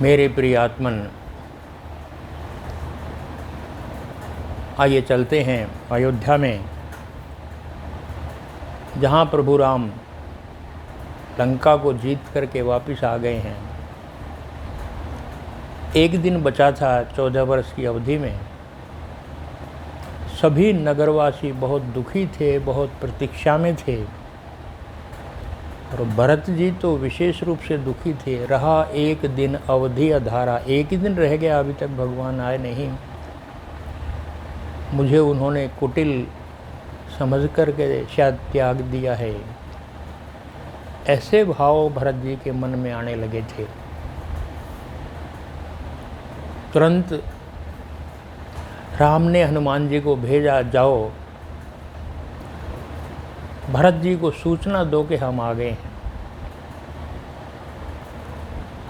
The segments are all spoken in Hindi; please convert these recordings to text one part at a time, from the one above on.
मेरे प्रिय आत्मन, आइए चलते हैं अयोध्या में, जहाँ प्रभु राम लंका को जीत करके वापस आ गए हैं। एक दिन बचा था 14 वर्ष की अवधि में। सभी नगरवासी बहुत दुखी थे, बहुत प्रतीक्षा में थे, और भरत जी तो विशेष रूप से दुखी थे। रहा एक दिन अवधि अधारा, एक ही दिन रह गया, अभी तक भगवान आए नहीं। मुझे उन्होंने कुटिल समझ करके शायद त्याग दिया है, ऐसे भाव भरत जी के मन में आने लगे थे। तुरंत राम ने हनुमान जी को भेजा, जाओ भरत जी को सूचना दो कि हम आ गए हैं।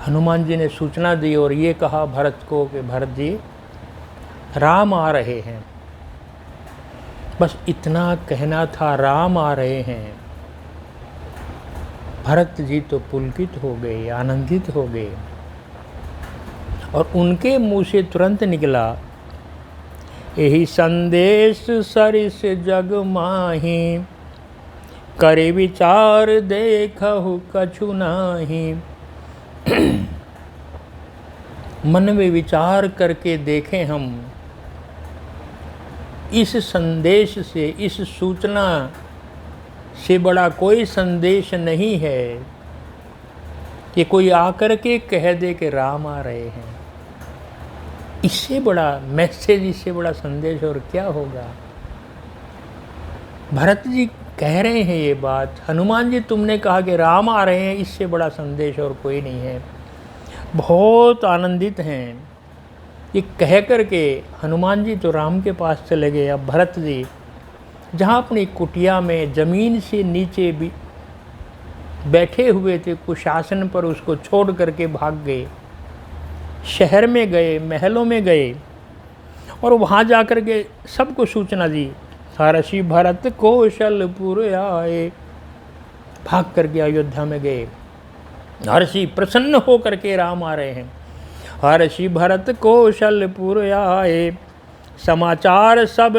हनुमान जी ने सूचना दी और ये कहा भरत को कि भरत जी, राम आ रहे हैं। बस इतना कहना था, राम आ रहे हैं। भरत जी तो पुलकित हो गए, आनंदित हो गए, और उनके मुंह से तुरंत निकला, यही संदेश सरिस जग माही, करे विचार देखहु कछु नाही। मन में विचार करके देखें हम, इस संदेश से, इस सूचना से बड़ा कोई संदेश नहीं है कि कोई आकर के कह दे कि राम आ रहे हैं। इससे बड़ा मैसेज, इससे बड़ा संदेश और क्या होगा। भरत जी कह रहे हैं ये बात, हनुमान जी तुमने कहा कि राम आ रहे हैं, इससे बड़ा संदेश और कोई नहीं है। बहुत आनंदित हैं। ये कह कर के हनुमान जी तो राम के पास चले गए। अब भरत जी जहाँ अपनी कुटिया में ज़मीन से नीचे भी बैठे हुए थे, कुशासन पर उसको छोड़ करके भाग गए। शहर में गए, महलों में गए, और वहाँ जा कर के सबको सूचना दी, हर्षि भरत कौशलपुर आए। भाग करके अयोध्या में गए। हर्षि प्रसन्न हो करके राम आ रहे हैं। हर्षि भरत कौशलपुर आए, समाचार सब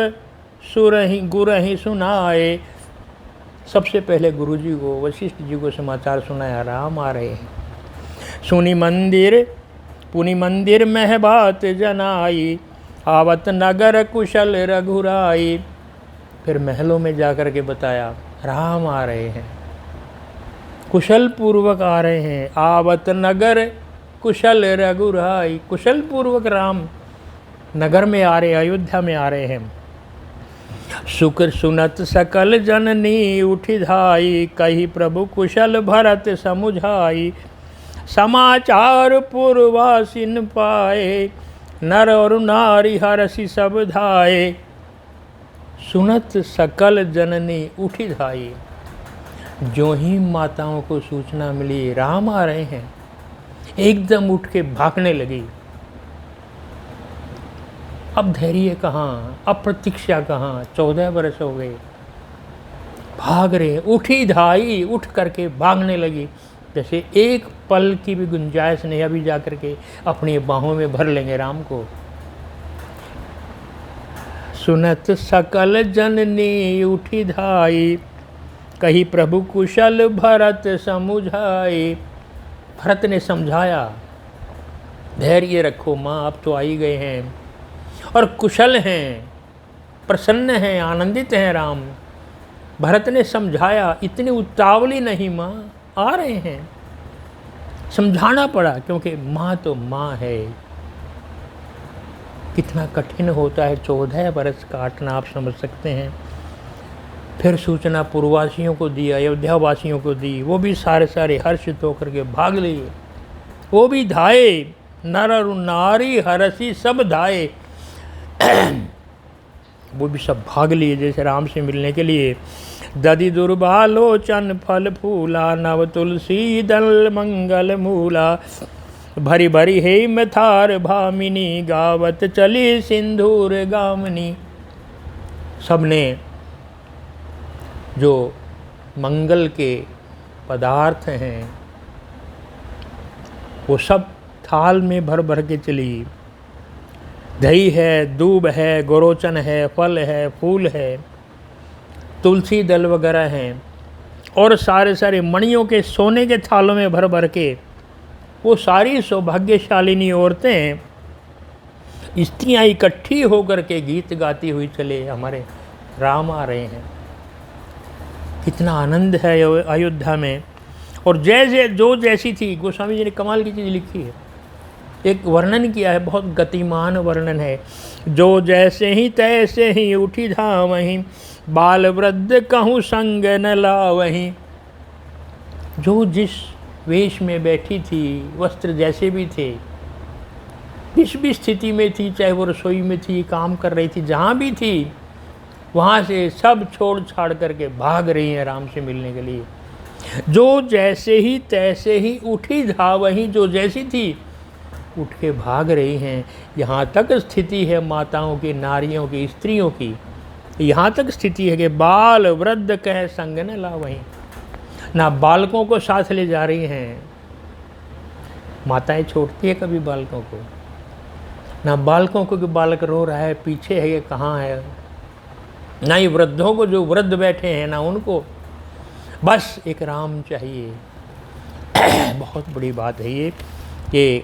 सुरहि गुरहि सुनाए। सबसे पहले गुरु जी को, वशिष्ठ जी को समाचार सुनाया, राम आ रहे हैं। सुनि मंदिर पुनि मंदिर मह बात जनाई, आवत नगर कुशल रघुराई। फिर महलों में जाकर के बताया, राम आ रहे हैं, कुशल पूर्वक आ रहे हैं। आवत नगर कुशल रघुराई, कुशल पूर्वक राम नगर में आ रहे, अयोध्या में आ रहे हैं। सुख सुनत सकल जननी उठि धाई, कही प्रभु कुशल भरत समुझाई। समाचार पूर्वासिन पाए, नर और नारी हर्षि सब धाये। सुनत सकल जननी उठि धाई, जो ही माताओं को सूचना मिली राम आ रहे हैं, एकदम उठ के भागने लगी। अब धैर्य कहाँ, अब प्रतीक्षा कहाँ, 14 वर्ष हो गए, भाग रहे। उठी धाई, उठ करके भागने लगी, जैसे एक पल की भी गुंजाइश नहीं, अभी जा करके अपनी बाहों में भर लेंगे राम को। सुनत सकल जननी उठी धाई, कही प्रभु कुशल भरत समुझाई। भरत ने समझाया, धैर्य रखो माँ, अब तो आ ही गए हैं और कुशल हैं, प्रसन्न हैं, आनंदित हैं राम। भरत ने समझाया, इतनी उतावली नहीं माँ, आ रहे हैं। समझाना पड़ा, क्योंकि माँ तो माँ है। कितना कठिन होता है 14 वर्ष काटना, आप समझ सकते हैं। फिर सूचना पूर्ववासियों को दी, अयोध्या वासियों को दी, वो भी सारे सारे हर्षित होकर के भाग लिए। वो भी धाये, नर और नारी हर्षि सब धाये। वो भी सब भाग लिए जैसे राम से मिलने के लिए। दधि दुर्बालोचन फल फूला, नव तुलसी दल मंगल मूला। भरी भरी हेम थार भामिनी, गावत चली सिंदूर गामनी। सबने जो मंगल के पदार्थ हैं वो सब थाल में भर भर के चली। दही है, दूब है, गोरोचन है, फल है, फूल है, तुलसी दल वगैरह हैं, और सारे सारे मणियों के सोने के थालों में भर भर के वो सारी सौभाग्यशालिनी औरतें, स्त्रियाँ इकट्ठी होकर के गीत गाती हुई चले, हमारे राम आ रहे हैं। कितना आनंद है अयोध्या में। और जैसे जो जैसी थी, गोस्वामी जी ने कमाल की चीज़ लिखी है, एक वर्णन किया है, बहुत गतिमान वर्णन है। जो जैसे ही तैसे ही उठी धावहीं, बाल वृद्ध कहूँ संग न लावहीं। जो जिस वेश में बैठी थी, वस्त्र जैसे भी थे, जिस भी स्थिति में थी, चाहे वो रसोई में थी, काम कर रही थी, जहाँ भी थी, वहाँ से सब छोड़ छाड़ करके भाग रही हैं राम से मिलने के लिए। जो जैसे ही तैसे ही उठी धावहीं, जो जैसी थी उठ के भाग रही हैं। यहाँ तक स्थिति है माताओं की, नारियों की, स्त्रियों की, यहाँ तक स्थिति है कि बाल वृद्ध कह संग न लावहीं। ना बालकों को साथ ले जा रही हैं, माताएं छोड़ती है कभी बालकों को, ना बालकों को कि बालक रो रहा है पीछे है, ये कहाँ है, ना ही वृद्धों को जो वृद्ध बैठे हैं, ना उनको, बस एक राम चाहिए। बहुत बड़ी बात है ये कि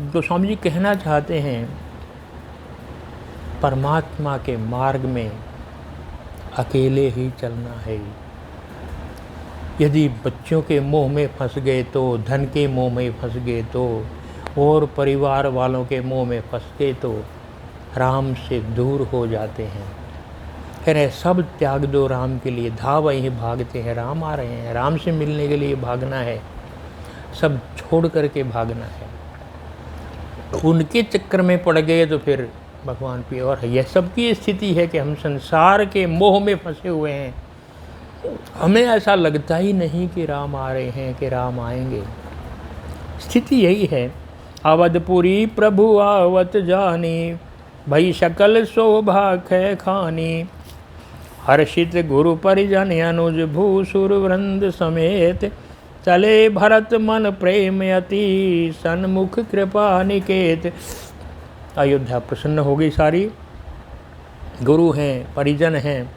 गोस्वामी जी कहना चाहते हैं, परमात्मा के मार्ग में अकेले ही चलना है। यदि बच्चों के मोह में फंस गए तो, धन के मोह में फंस गए तो, और परिवार वालों के मोह में फंस गए तो राम से दूर हो जाते हैं। फिर सब त्याग दो राम के लिए, धाव ही भागते हैं, राम आ रहे हैं, राम से मिलने के लिए भागना है, सब छोड़ करके भागना है। उनके चक्कर में पड़ गए तो फिर भगवान पे, और यह सबकी स्थिति है कि हम संसार के मोह में फंसे हुए हैं। हमें ऐसा लगता ही नहीं कि राम आ रहे हैं, कि राम आएंगे। स्थिति यही है। अवधपुरी प्रभु आवत जानी, भई सकल शोभा खे खानी। हर्षित गुरु परिजन अनुज भूसुर वृंद समेत, चले भरत मन प्रेम अति सन्मुख कृपा निकेत। अयोध्या प्रसन्न हो गई सारी, गुरु हैं, परिजन हैं,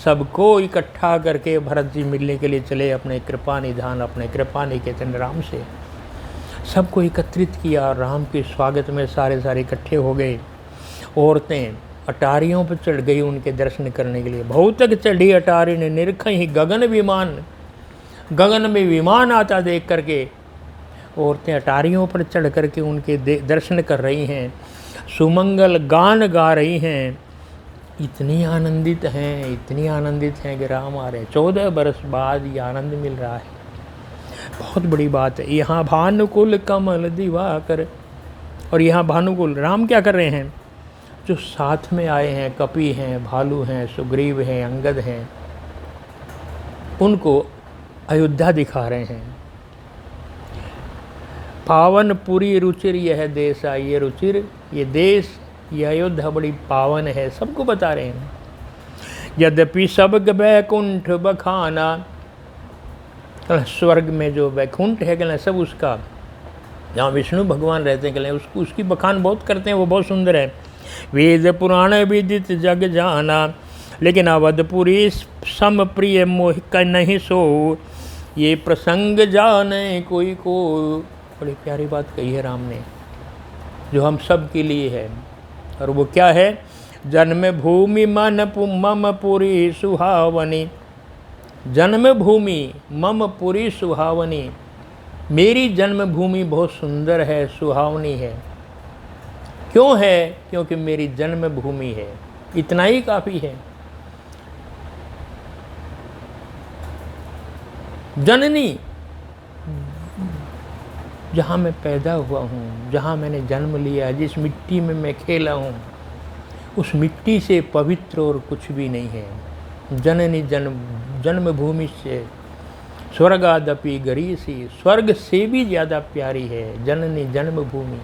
सबको इकट्ठा करके भरत जी मिलने के लिए चले अपने कृपा निधान, अपने कृपा निकेतन राम से। सबको एकत्रित किया, राम के स्वागत में सारे इकट्ठे हो गए। औरतें अटारियों पर चढ़ गई उनके दर्शन करने के लिए। बहुत तक चढ़ी अटारी ने, निरखई गगन विमान, गगन में विमान आता देख करके औरतें अटारियों पर चढ़ करके उनके दर्शन कर रही हैं, सुमंगल गान गा रही हैं। इतनी आनंदित हैं, इतनी आनंदित हैं कि राम आ रहे हैं। 14 बरस बाद ये आनंद मिल रहा है। बहुत बड़ी बात है। यहाँ भानुकुल कमल दिवाकर, और यहाँ भानुकुल राम क्या कर रहे हैं, जो साथ में आए हैं, कपि हैं, भालू हैं, सुग्रीव हैं, अंगद हैं, उनको अयोध्या दिखा रहे हैं। पावनपुरी रुचिर यह देश, ये रुचिर, ये देश, ये अयोध्या बड़ी पावन है, सबको बता रहे हैं। यद्यपि सब वैकुंठ बखाना, स्वर्ग में जो वैकुंठ है कहना सब उसका, जहाँ विष्णु भगवान रहते हैं कहना उसकी बखान बहुत करते हैं, वो बहुत सुंदर है। वेद पुराण विदित जग जाना, लेकिन अवधपुरी सम प्रिय मोह का नहीं सो, ये प्रसंग जाने कोई को। बड़ी प्यारी बात कही है राम ने, जो हम सब के लिए है, और वो क्या है, जन्मभूमि मम पुरी सुहावनी। जन्मभूमि मम पुरी सुहावनी, मेरी जन्मभूमि बहुत सुंदर है, सुहावनी है। क्यों है? क्योंकि मेरी जन्मभूमि है, इतना ही काफ़ी है। जननी, जहाँ मैं पैदा हुआ हूँ, जहाँ मैंने जन्म लिया, जिस मिट्टी में मैं खेला हूँ, उस मिट्टी से पवित्र और कुछ भी नहीं है। जननी जन्मभूमि से स्वर्गादपि गरीसी, स्वर्ग से भी ज़्यादा प्यारी है जननी जन्मभूमि।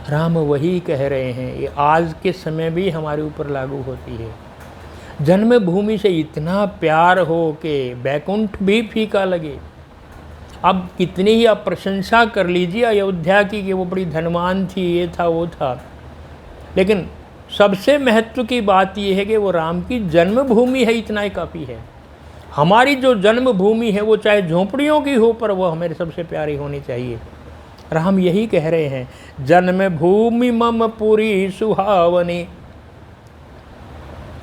राम वही कह रहे हैं, ये आज के समय भी हमारे ऊपर लागू होती है। जन्मभूमि से इतना प्यार हो कि बैकुंठ भी फीका लगे, अब कितनी ही आप प्रशंसा कर लीजिए अयोध्या की कि वो बड़ी धनवान थी, ये था वो था, लेकिन सबसे महत्व की बात ये है कि वो राम की जन्मभूमि है, इतना ही काफ़ी है। हमारी जो जन्मभूमि है वो चाहे झोंपड़ियों की हो, पर वो हमारे सबसे प्यारी होनी चाहिए। राम यही कह रहे हैं, जन्मभूमि मम पुरी सुहावनी,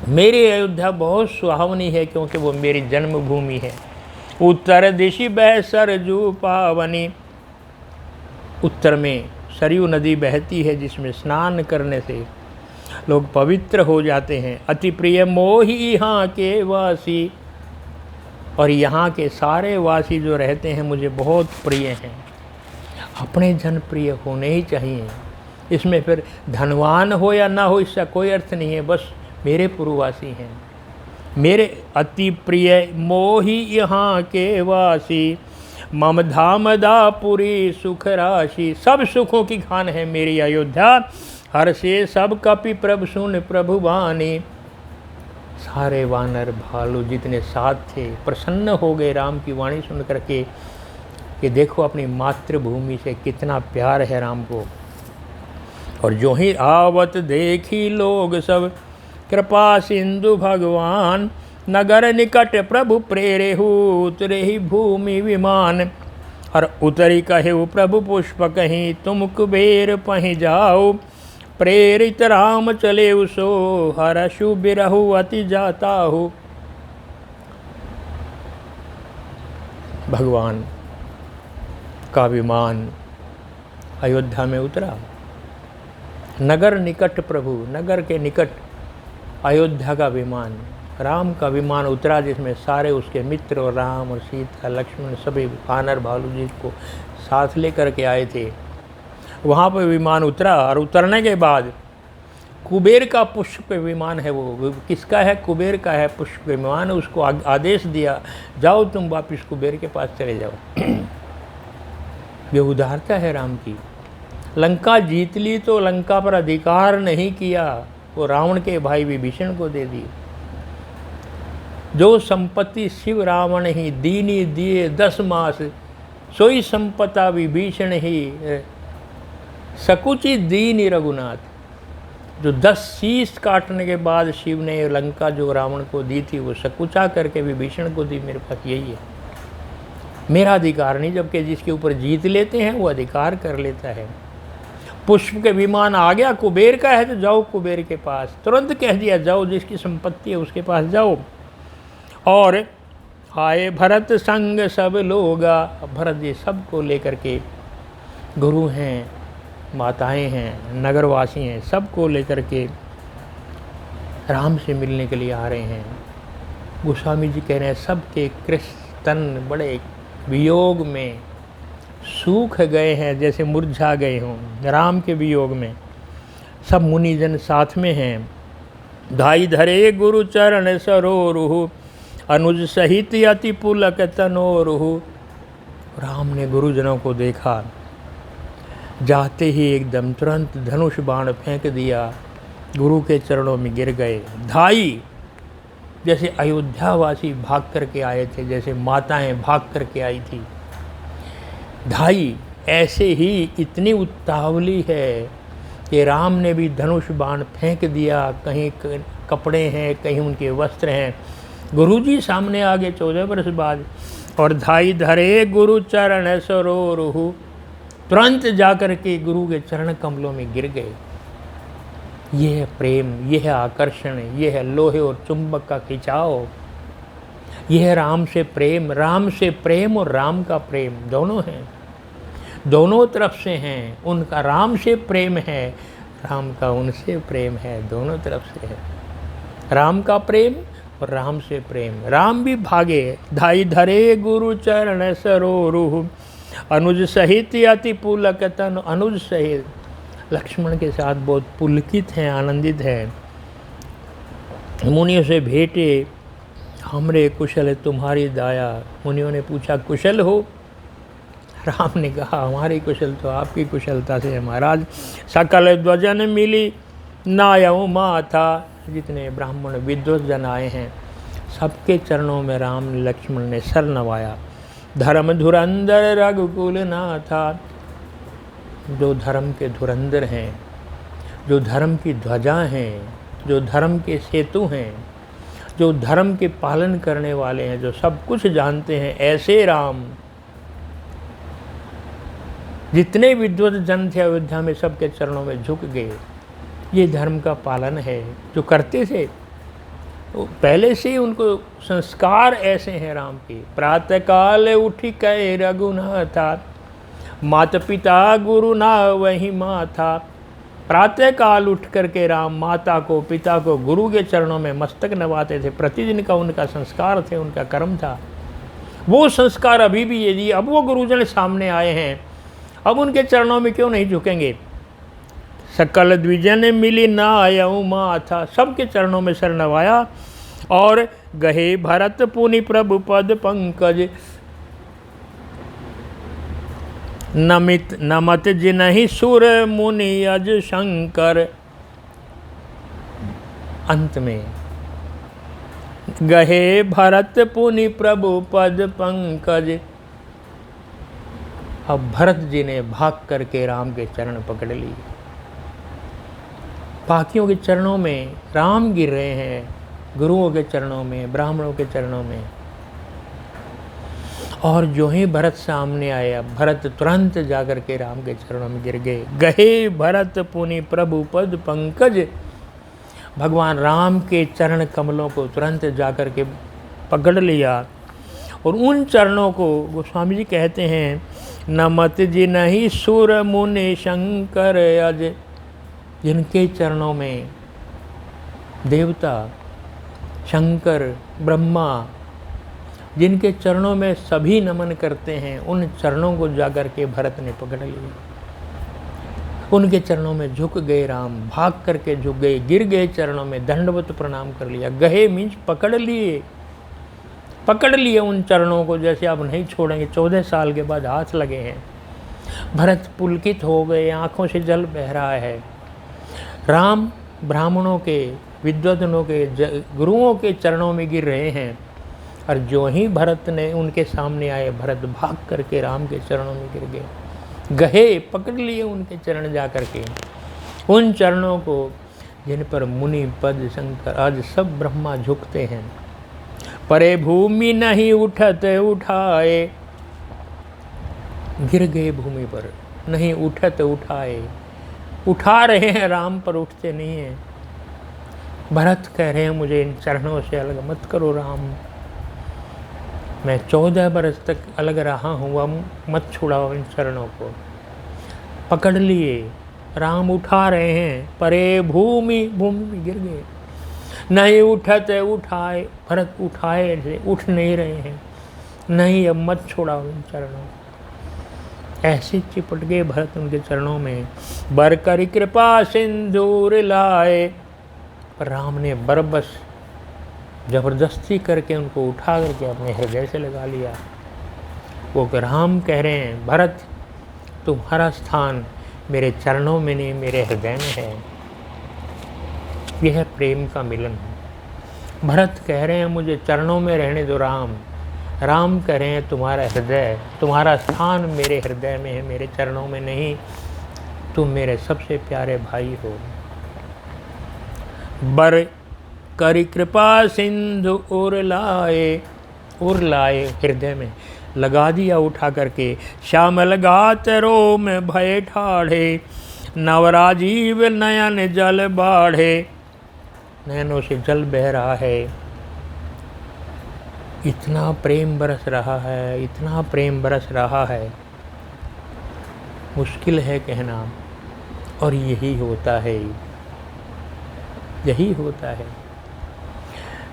मेरी अयोध्या बहुत सुहावनी है क्योंकि वो मेरी जन्मभूमि है। उत्तर दिशि बह सरजू पावनी, उत्तर में सरयू नदी बहती है जिसमें स्नान करने से लोग पवित्र हो जाते हैं। अति प्रिय मोहि यहाँ के वासी, और यहाँ के सारे वासी जो रहते हैं मुझे बहुत प्रिय हैं। अपने जन प्रिय होने ही चाहिए, इसमें फिर धनवान हो या ना हो इसका कोई अर्थ नहीं है, बस मेरे पुरवासी हैं, मेरे अति प्रिय मोहि यहाँ के वासी। मम धामदापुरी सुख राशि, सब सुखों की खान है मेरी अयोध्या। हर से सब कपि प्रभु सुन प्रभु वाणी, सारे वानर भालू जितने साथ थे प्रसन्न हो गए राम की वाणी सुन करके कि देखो अपनी मातृभूमि से कितना प्यार है राम को। और जो ही आवत देखी लोग सब, कृपा सिंधु भगवान। नगर निकट प्रभु प्रेरेहु, उतरे ही भूमि विमान। और उतरी कहे प्रभु पुष्प कहीं, तुम कुबेर पहि जाओ। प्रेरित राम चले उसो, हरषु बिरहु अति जाता हो। भगवान का विमान अयोध्या में उतरा। नगर निकट प्रभु, नगर के निकट अयोध्या का विमान, राम का विमान उतरा, जिसमें सारे उसके मित्र और राम और सीता लक्ष्मण सभी वानर भालू जी को साथ लेकर के आए थे। वहाँ पर विमान उतरा और उतरने के बाद कुबेर का पुष्प विमान है, वो किसका है? कुबेर का है पुष्प विमान। उसको आदेश दिया, जाओ तुम वापिस कुबेर के पास चले जाओ। ये उदारता है राम की। लंका जीत ली तो लंका पर अधिकार नहीं किया, वो रावण के भाई विभीषण को दे दी। जो संपत्ति शिव रावण ही दीनी दिए 10 मास, सोई संपत्ता विभीषण ही सकुचि दीनी रघुनाथ। जो 10 शीश काटने के बाद शिव ने लंका जो रावण को दी थी वो सकुचा करके विभीषण को दी। मेरे पास यही है, मेरा अधिकार नहीं, जबकि जिसके ऊपर जीत लेते हैं वो अधिकार कर लेता है। पुष्प के विमान आ गया, कुबेर का है तो जाओ कुबेर के पास, तुरंत कह दिया जाओ, जिसकी संपत्ति है उसके पास जाओ। और आए भरत संग सब लोगा, भरत जी सबको लेकर के, गुरु हैं, माताएं हैं, नगरवासी हैं, सबको लेकर के राम से मिलने के लिए आ रहे हैं। गोस्वामी जी कह रहे हैं सबके कृष्ण बड़े वियोग में सूख गए हैं, जैसे मुरझा गए हों राम के वियोग में। सब मुनिजन साथ में हैं। धाई धरे गुरु चरण सरोरुहु, अनुज सहित अति पुलक तनोरुहु। राम ने गुरुजनों को देखा, जाते ही एकदम तुरंत धनुष बाण फेंक दिया, गुरु के चरणों में गिर गए। धाई जैसे अयोध्यावासी भाग करके आए थे, जैसे माताएं भाग करके आई थी। धाई ऐसे ही इतनी उतावली है कि राम ने भी धनुष बाण फेंक दिया। कहीं कपड़े हैं, कहीं उनके वस्त्र हैं। गुरुजी सामने आ गए 14 वर्ष बाद। और धाई धरे गुरु चरण सरोरुहु, तुरंत जाकर के गुरु के चरण कमलों में गिर गए। यह है प्रेम, यह है आकर्षण, यह है लोहे और चुंबक का खिंचाव। यह है राम से प्रेम। राम से प्रेम और राम का प्रेम दोनों हैं, दोनों तरफ से हैं। उनका राम से प्रेम है, राम का उनसे प्रेम है, दोनों तरफ से है। राम का प्रेम और राम से प्रेम। राम भी भागे। धाई धरे गुरु चरण सरोरुहु, अनुज सहित अति पुलक तन। अनुज सहित लक्ष्मण के साथ बहुत पुलकित हैं, आनंदित हैं। मुनियों से भेंटे, हमरे कुशल तुम्हारी दाया। मुनियों ने पूछा कुशल हो? राम ने कहा हमारी कुशल तो आपकी कुशलता से है महाराज। सकल ध्वजन मिली नायऊ माथा। जितने ब्राह्मण विद्वत जन आए हैं सबके चरणों में राम लक्ष्मण ने सर नवाया। धर्म धुरंधर रघुकुल नाथा, जो धर्म के धुरंधर हैं, जो धर्म की ध्वजा हैं, जो धर्म के सेतु हैं, जो धर्म के पालन करने वाले हैं, जो सब कुछ जानते हैं, ऐसे राम जितने विद्वत जन थे अयोध्या में सबके चरणों में झुक गए। ये धर्म का पालन है जो करते थे, तो पहले से ही उनको संस्कार ऐसे हैं राम के। प्रातः काल उठी कहे रघुनाथा, माता पिता गुरु ना वही माथा। प्रातः काल उठ करके राम माता को, पिता को, गुरु के चरणों में मस्तक नवाते थे। प्रतिदिन का उनका संस्कार थे, उनका कर्म था। वो संस्कार अभी भी यदि अब वो गुरुजन सामने आए हैं, अब उनके चरणों में क्यों नहीं झुकेंगे। सकल द्विजन मिली ना आयऊ माथा, सबके चरणों में सर नवाया और गहे भरत पुनि प्रभु पद पंकज। नमत जिनहि सुर मुनि अज शंकर। अंत में गहे भरत पुनि प्रभु पद पंकज। अब भरत जी ने भाग करके राम के चरण पकड़ लिए। बाकियों के चरणों में राम गिर रहे हैं, गुरुओं के चरणों में, ब्राह्मणों के चरणों में। और जो ही भरत सामने आया, भरत तुरंत जाकर के राम के चरणों में गिर गए। गहे भरत पुनि प्रभु पद पंकज। भगवान राम के चरण कमलों को तुरंत जाकर के पकड़ लिया और उन चरणों को गोस्वामी जी कहते हैं, नमत जिनहि सुर मुनि शंकर अज। जिनके चरणों में देवता, शंकर, ब्रह्मा, जिनके चरणों में सभी नमन करते हैं, उन चरणों को जाकर के भरत ने पकड़ लिया। उनके चरणों में झुक गए राम, भाग करके झुक गए, गिर गए चरणों में, दंडवत प्रणाम कर लिया। गहे मीन्स पकड़ लिए, पकड़ लिए उन चरणों को, जैसे अब नहीं छोड़ेंगे। 14 साल के बाद हाथ लगे हैं। भरत पुलकित हो गए, आंखों से जल बह रहा है। राम ब्राह्मणों के, विद्वजनों के, गुरुओं के चरणों में गिर रहे हैं। और जो ही भरत ने उनके सामने आए, भरत भाग करके राम के चरणों में गिर गए। गहे पकड़ लिए उनके चरण जा करके, उन चरणों को जिन पर मुनि पद शंकर आज सब ब्रह्मा झुकते हैं। परे भूमि नहीं उठत उठाए। गिर गए भूमि पर, नहीं उठत उठाए। उठा रहे हैं राम पर उठते नहीं हैं। भरत कह रहे हैं मुझे इन चरणों से अलग मत करो राम, मैं 14 बरस तक अलग रहा हूँ, अब मत छुड़ाओ इन चरणों को। पकड़ लिए, राम उठा रहे हैं। परे भूमि, भूमि में गिर गए। नहीं उठत उठाए, भरत उठाए से उठ नहीं रहे हैं। नहीं अब मत छुड़ाओ इन चरणों। ऐसे चिपट गए भरत उनके चरणों में। बर करी कृपा सिंदूर लाए। पर राम ने बरबस जबरदस्ती करके उनको उठा करके अपने हृदय से लगा लिया। वो राम कह रहे हैं, भरत तुम्हारा स्थान मेरे चरणों में नहीं, मेरे हृदय में है। यह प्रेम का मिलन है। भरत कह रहे हैं मुझे चरणों में रहने दो राम। राम कह रहे हैं तुम्हारा हृदय, तुम्हारा स्थान मेरे हृदय में है, मेरे चरणों में नहीं। तुम मेरे सबसे प्यारे भाई हो। बर करी कृपा सिंधु उर लाए हृदय में लगा दिया उठा करके। श्यामल गात रोम भय ठाढ़े। नवराजीव नयन जल बाढ़े। नयनों से जल बह रहा है। इतना प्रेम बरस रहा है, इतना प्रेम बरस रहा है, मुश्किल है कहना। और यही होता है, यही होता है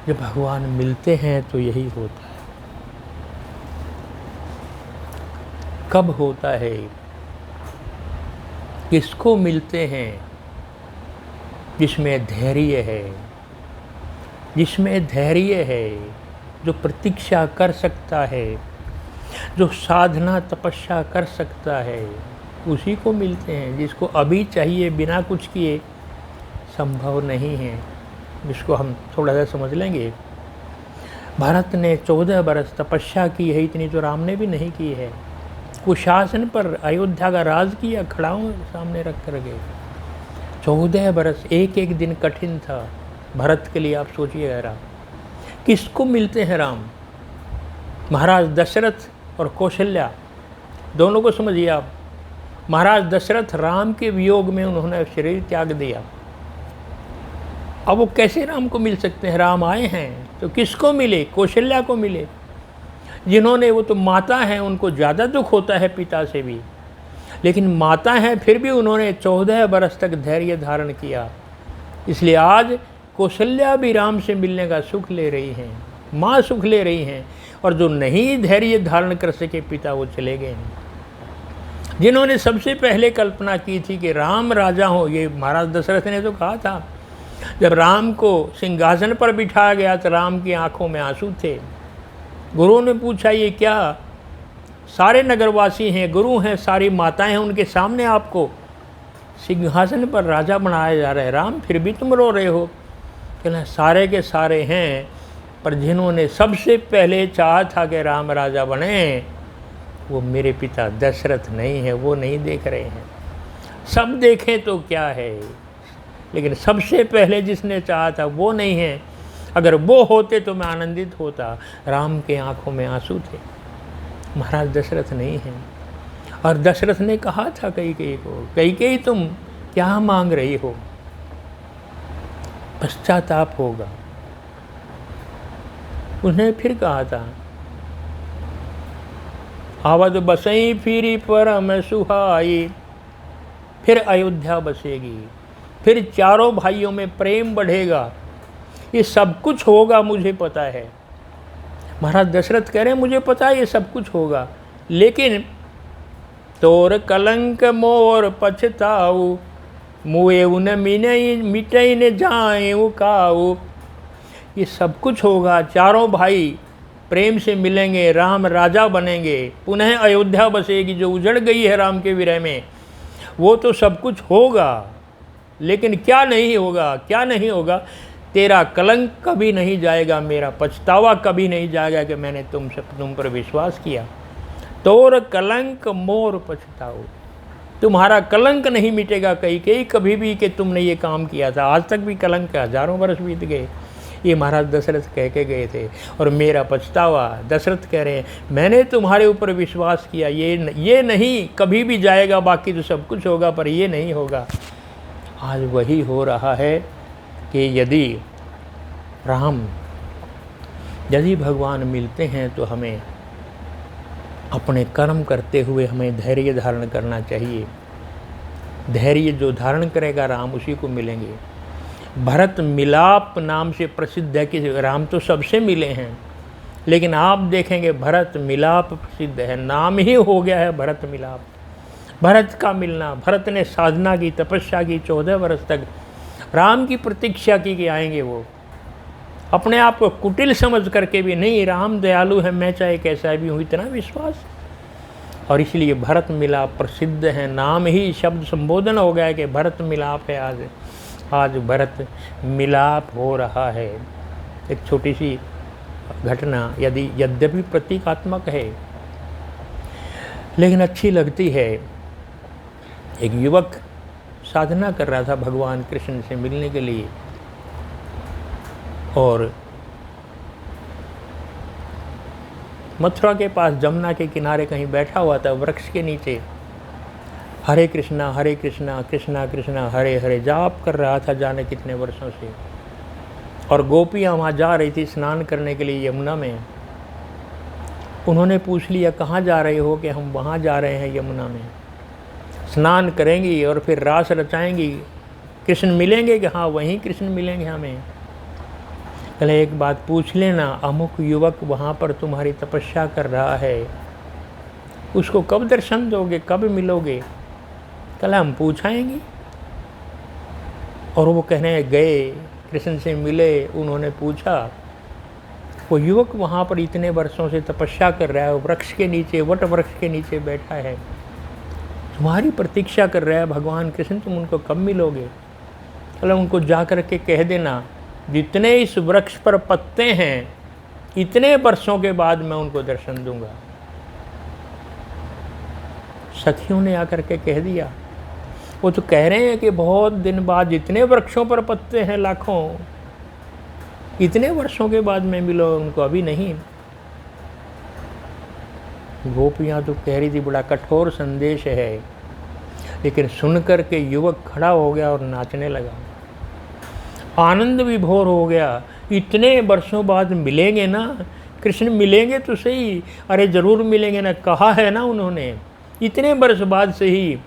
जब भगवान मिलते हैं तो यही होता है। कब होता है, किसको मिलते हैं? जिसमें धैर्य है, जिसमें धैर्य है, जो प्रतीक्षा कर सकता है, जो साधना तपस्या कर सकता है, उसी को मिलते हैं। जिसको अभी चाहिए बिना कुछ किए संभव नहीं है। जिसको हम थोड़ा सा समझ लेंगे, भरत ने 14 बरस तपस्या की है, इतनी तो राम ने भी नहीं की है। कुशासन पर अयोध्या का राज किया, खड़ाओं सामने रख कर गए। 14 बरस, एक एक दिन कठिन था भरत के लिए। आप सोचिए राम किसको मिलते हैं राम? महाराज दशरथ और कौशल्या दोनों को समझिए आप। महाराज दशरथ राम के वियोग में उन्होंने शरीर त्याग दिया। अब वो कैसे राम को मिल सकते हैं? राम आए हैं तो किसको मिले? कौशल्या को मिले, जिन्होंने, वो तो माता हैं, उनको ज़्यादा दुख होता है पिता से भी, लेकिन माता हैं फिर भी उन्होंने 14 बरस तक धैर्य धारण किया। इसलिए आज कौशल्या भी राम से मिलने का सुख ले रही हैं, माँ सुख ले रही हैं। और जो नहीं धैर्य धारण कर सके पिता, वो चले गए हैं। जिन्होंने सबसे पहले कल्पना की थी कि राम राजा हो, ये महाराज दशरथ ने तो कहा था। जब राम को सिंहासन पर बिठाया गया तो राम की आंखों में आंसू थे। गुरुओं ने पूछा ये क्या? सारे नगरवासी हैं, गुरु हैं, सारी माताएं हैं, उनके सामने आपको सिंहासन पर राजा बनाया जा रहा है, राम फिर भी तुम रो रहे हो? कहना सारे के सारे हैं, पर जिन्होंने सबसे पहले चाहा था कि राम राजा बने, वो मेरे पिता दशरथ नहीं है, वो नहीं देख रहे हैं। सब देखें तो क्या है, लेकिन सबसे पहले जिसने चाहा था वो नहीं है। अगर वो होते तो मैं आनंदित होता। राम के आंखों में आंसू थे, महाराज दशरथ नहीं हैं। और दशरथ ने कहा था कैकेयी को, कैकेयी तुम क्या मांग रही हो? पश्चाताप होगा। उसने फिर कहा था, आवद बसई फिरी परम सुहाई, फिर अयोध्या बसेगी, फिर चारों भाइयों में प्रेम बढ़ेगा, ये सब कुछ होगा, मुझे पता है। महाराज दशरथ कह रहे हैं मुझे पता है ये सब कुछ होगा, लेकिन तोर कलंक मोर पछताऊ, मुए उन मिटई न जाएऊ काऊ। ये सब कुछ होगा, चारों भाई प्रेम से मिलेंगे, राम राजा बनेंगे, पुनः अयोध्या बसेगी जो उजड़ गई है राम के विरह में, वो तो सब कुछ होगा। लेकिन क्या नहीं होगा? क्या नहीं होगा? तेरा कलंक कभी नहीं जाएगा, मेरा पछतावा कभी नहीं जाएगा कि मैंने तुम पर विश्वास किया। तोर कलंक मोर पछताओ, तुम्हारा कलंक नहीं मिटेगा कैकेयी कभी भी कि तुमने ये काम किया था। आज तक भी कलंक, हजारों वर्ष बीत गए, ये महाराज दशरथ कह के गए थे। और मेरा पछतावा, दशरथ कह रहे हैं मैंने तुम्हारे ऊपर विश्वास किया, ये नहीं कभी भी जाएगा, बाकी तो सब कुछ होगा, पर ये नहीं होगा। आज वही हो रहा है कि यदि भगवान मिलते हैं तो हमें अपने कर्म करते हुए हमें धैर्य धारण करना चाहिए। धैर्य जो धारण करेगा राम, उसी को मिलेंगे। भरत मिलाप नाम से प्रसिद्ध है कि राम तो सबसे मिले हैं, लेकिन आप देखेंगे भरत मिलाप प्रसिद्ध है, नाम ही हो गया है भरत मिलाप। भरत का मिलना, भरत ने साधना की, तपस्या की, 14 वर्ष तक राम की प्रतीक्षा की कि आएंगे वो। अपने आप को कुटिल समझ करके भी नहीं, राम दयालु है, मैं चाहे कैसा भी हूँ, इतना विश्वास। और इसलिए भरत मिलाप प्रसिद्ध है, नाम ही शब्द संबोधन हो गया है कि भरत मिलाप है। आज भरत मिलाप हो रहा है। एक छोटी सी घटना यद्यपि प्रतीकात्मक है लेकिन अच्छी लगती है। एक युवक साधना कर रहा था भगवान कृष्ण से मिलने के लिए, और मथुरा के पास जमुना के किनारे कहीं बैठा हुआ था, वृक्ष के नीचे हरे कृष्णा कृष्णा कृष्णा हरे हरे जाप कर रहा था जाने कितने वर्षों से। और गोपियाँ वहाँ जा रही थी स्नान करने के लिए यमुना में। उन्होंने पूछ लिया कहाँ जा रहे हो? कि हम वहाँ जा रहे हैं यमुना में, स्नान करेंगी और फिर रास रचाएंगी, कृष्ण मिलेंगे? कि हाँ वहीं कृष्ण मिलेंगे हमें। पहले एक बात पूछ लेना, अमुक युवक वहाँ पर तुम्हारी तपस्या कर रहा है, उसको कब दर्शन दोगे, कब मिलोगे? कल हम पूछाएंगे। और वो कहने गए, कृष्ण से मिले, उन्होंने पूछा। वो युवक वहाँ पर इतने वर्षों से तपस्या कर रहा है, वृक्ष के नीचे, वट वृक्ष के नीचे बैठा है, तुम्हारी प्रतीक्षा कर रहा है भगवान कृष्ण, तुम उनको कब मिलोगे? कल उनको जा कर के कह देना, जितने इस वृक्ष पर पत्ते हैं इतने वर्षों के बाद मैं उनको दर्शन दूंगा। सखियों ने आकर के कह दिया, वो तो कह रहे हैं कि बहुत दिन बाद, इतने वृक्षों पर पत्ते हैं लाखों, इतने वर्षों के बाद मैं मिला उनको, अभी नहीं। गोपियाँ तो कह रही थी बड़ा कठोर संदेश है, लेकिन सुनकर के युवक खड़ा हो गया और नाचने लगा, आनंद विभोर हो गया। इतने वर्षों बाद मिलेंगे ना कृष्ण, मिलेंगे तो सही, अरे ज़रूर मिलेंगे ना, कहा है ना उन्होंने, इतने वर्ष बाद से ही,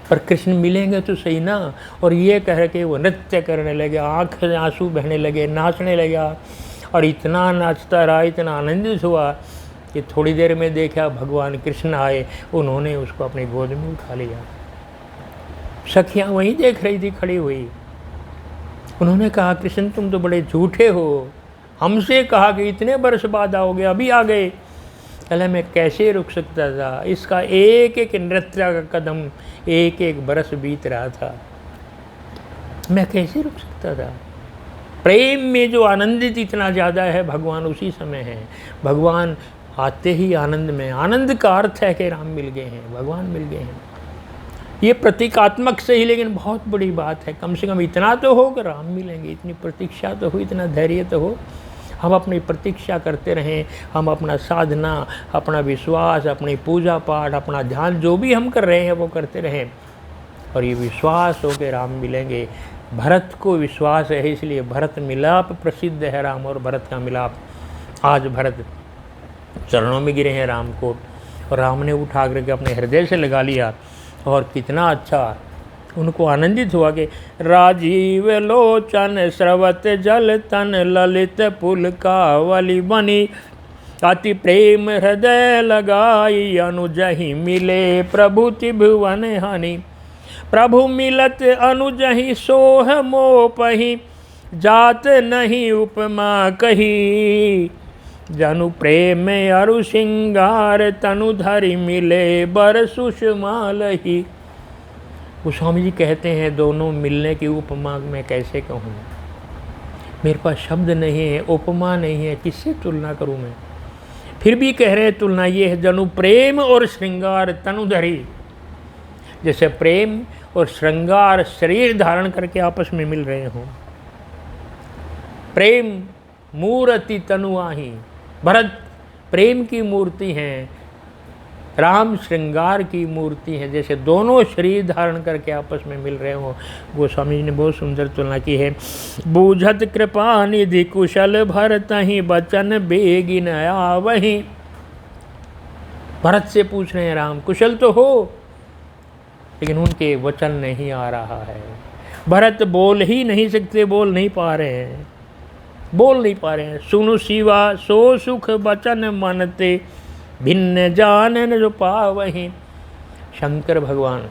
पर कृष्ण मिलेंगे तो सही ना। और ये कह के वो नृत्य करने लगे, आँख से आंसू बहने लगे, नाचने लगा, और इतना नाचता रहा, इतना आनंदित हुआ कि थोड़ी देर में देखा भगवान कृष्ण आए, उन्होंने उसको अपनी गोद में उठा लिया। सखियाँ वहीं देख रही थी खड़ी हुई। उन्होंने कहा, कृष्ण तुम तो बड़े झूठे हो, हमसे कहा कि इतने वर्ष बाद आओगे, अभी आ गए। पहले मैं कैसे रुक सकता था, इसका एक एक नृत्य का कदम एक एक बरस बीत रहा था, मैं कैसे रुक सकता था। प्रेम में जो आनंदित इतना ज़्यादा है, भगवान उसी समय है। भगवान आते ही आनंद में, आनंद का अर्थ है कि राम मिल गए हैं, भगवान मिल गए हैं। ये प्रतीकात्मक से ही, लेकिन बहुत बड़ी बात है, कम से कम इतना तो हो कि राम मिलेंगे, इतनी प्रतीक्षा तो हो, इतना धैर्य तो हो। हम अपनी प्रतीक्षा करते रहें, हम अपना साधना, अपना विश्वास, अपनी पूजा पाठ, अपना ध्यान जो भी हम कर रहे हैं वो करते रहें, और ये विश्वास हो कि राम मिलेंगे। भरत को विश्वास है, इसलिए भरत मिलाप प्रसिद्ध है, राम और भरत का मिलाप। आज भरत चरणों में गिरे हैं राम को, और राम ने उठा करके अपने हृदय से लगा लिया, और कितना अच्छा उनको आनंदित हुआ कि राजीव लोचन स्रवत जल तन ललित पुल कावली बनी, अति प्रेम हृदय लगाई अनुजहि मिले प्रभु त्रिभुवन हानि। प्रभु मिलत अनुजहि सोह मोपहि, जात नहीं उपमा कही। जनु प्रेम अरु सिंगार तनु धरि मिले बर सुषमा लही। गोस्वामी जी कहते हैं, दोनों मिलने की उपमा मैं कैसे कहूँ, मेरे पास शब्द नहीं है, उपमा नहीं है, किससे तुलना करूँ मैं। फिर भी कह रहे हैं तुलना ये है, जनु प्रेम और श्रृंगार तनुधरी, जैसे प्रेम और श्रृंगार शरीर धारण करके आपस में मिल रहे हों। प्रेम मूर्ति तनुआही, भरत प्रेम की मूर्ति हैं, राम श्रृंगार की मूर्ति है, जैसे दोनों शरीर धारण करके आपस में मिल रहे हो। गोस्वामी जी ने बहुत सुंदर तुलना की है। बूझत कृपा निधि कुशल भरत ही बचन बेगिन आवहि। भरत से पूछ रहे हैं राम, कुशल तो हो, लेकिन उनके वचन नहीं आ रहा है। भरत बोल ही नहीं सकते, बोल नहीं पा रहे हैं, बोल नहीं पा रहे हैं। सुनु शिवा सो सुख बचन मनते, भिन्न जानन जो पावहि। शंकर भगवान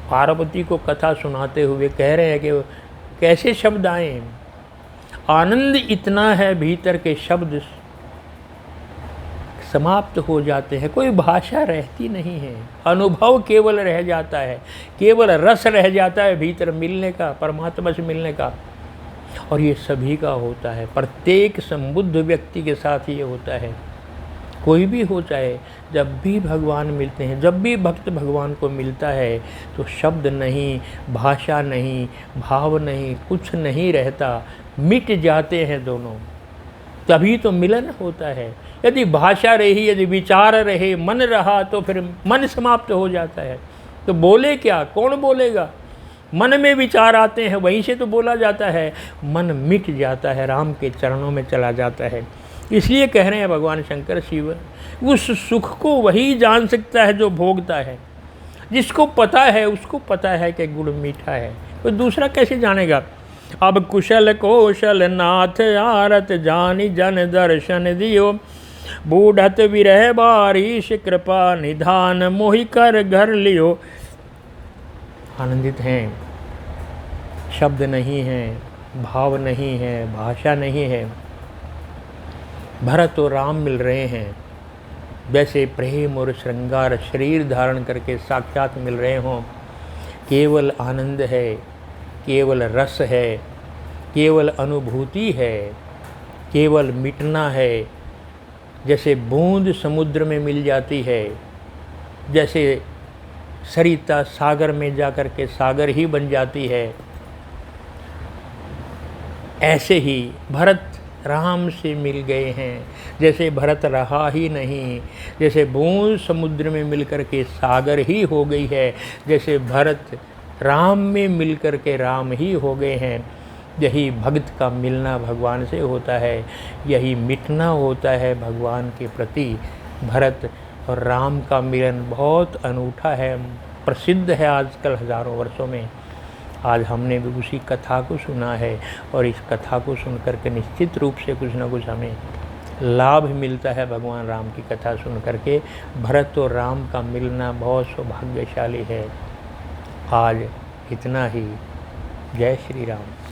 पार्वती को कथा सुनाते हुए कह रहे हैं कि कैसे शब्द आए, आनंद इतना है भीतर के शब्द समाप्त हो जाते हैं, कोई भाषा रहती नहीं है, अनुभव केवल रह जाता है, केवल रस रह जाता है भीतर मिलने का, परमात्मा से मिलने का। और ये सभी का होता है, प्रत्येक संबुद्ध व्यक्ति के साथ ये होता है, कोई भी हो चाहे, जब भी भगवान मिलते हैं, जब भी भक्त भगवान को मिलता है तो शब्द नहीं, भाषा नहीं, भाव नहीं, कुछ नहीं रहता, मिट जाते हैं दोनों, तभी तो मिलन होता है। यदि भाषा रही, यदि विचार रहे, मन रहा, तो फिर मन समाप्त हो जाता है, तो बोले क्या, कौन बोलेगा। मन में विचार आते हैं, वहीं से तो बोला जाता है, मन मिट जाता है, राम के चरणों में चला जाता है। इसलिए कह रहे हैं भगवान शंकर शिव, उस सुख को वही जान सकता है जो भोगता है। जिसको पता है उसको पता है कि गुड़ मीठा है, कोई दूसरा कैसे जानेगा। अब कुशल कौशल नाथ आरत जानी जन दर्शन दियो, बूढ़त विरह बारिश कृपा निधान मोहि कर घर लियो। आनंदित हैं, शब्द नहीं है, भाव नहीं है, भाषा नहीं है, भरत और राम मिल रहे हैं, जैसे प्रेम और श्रृंगार शरीर धारण करके साक्षात मिल रहे हों। केवल आनंद है, केवल रस है, केवल अनुभूति है, केवल मिटना है। जैसे बूंद समुद्र में मिल जाती है, जैसे सरिता सागर में जाकर के सागर ही बन जाती है, ऐसे ही भरत राम से मिल गए हैं। जैसे भरत रहा ही नहीं, जैसे बूंद समुद्र में मिलकर के सागर ही हो गई है, जैसे भरत राम में मिलकर के राम ही हो गए हैं। यही भक्त का मिलना भगवान से होता है, यही मिटना होता है भगवान के प्रति। भरत और राम का मिलन बहुत अनूठा है, प्रसिद्ध है आजकल हज़ारों वर्षों में। आज हमने भी उसी कथा को सुना है और इस कथा को सुन कर के निश्चित रूप से कुछ ना कुछ हमें लाभ मिलता है भगवान राम की कथा सुन कर के। भरत और राम का मिलना बहुत सौभाग्यशाली है। आज इतना ही। जय श्री राम।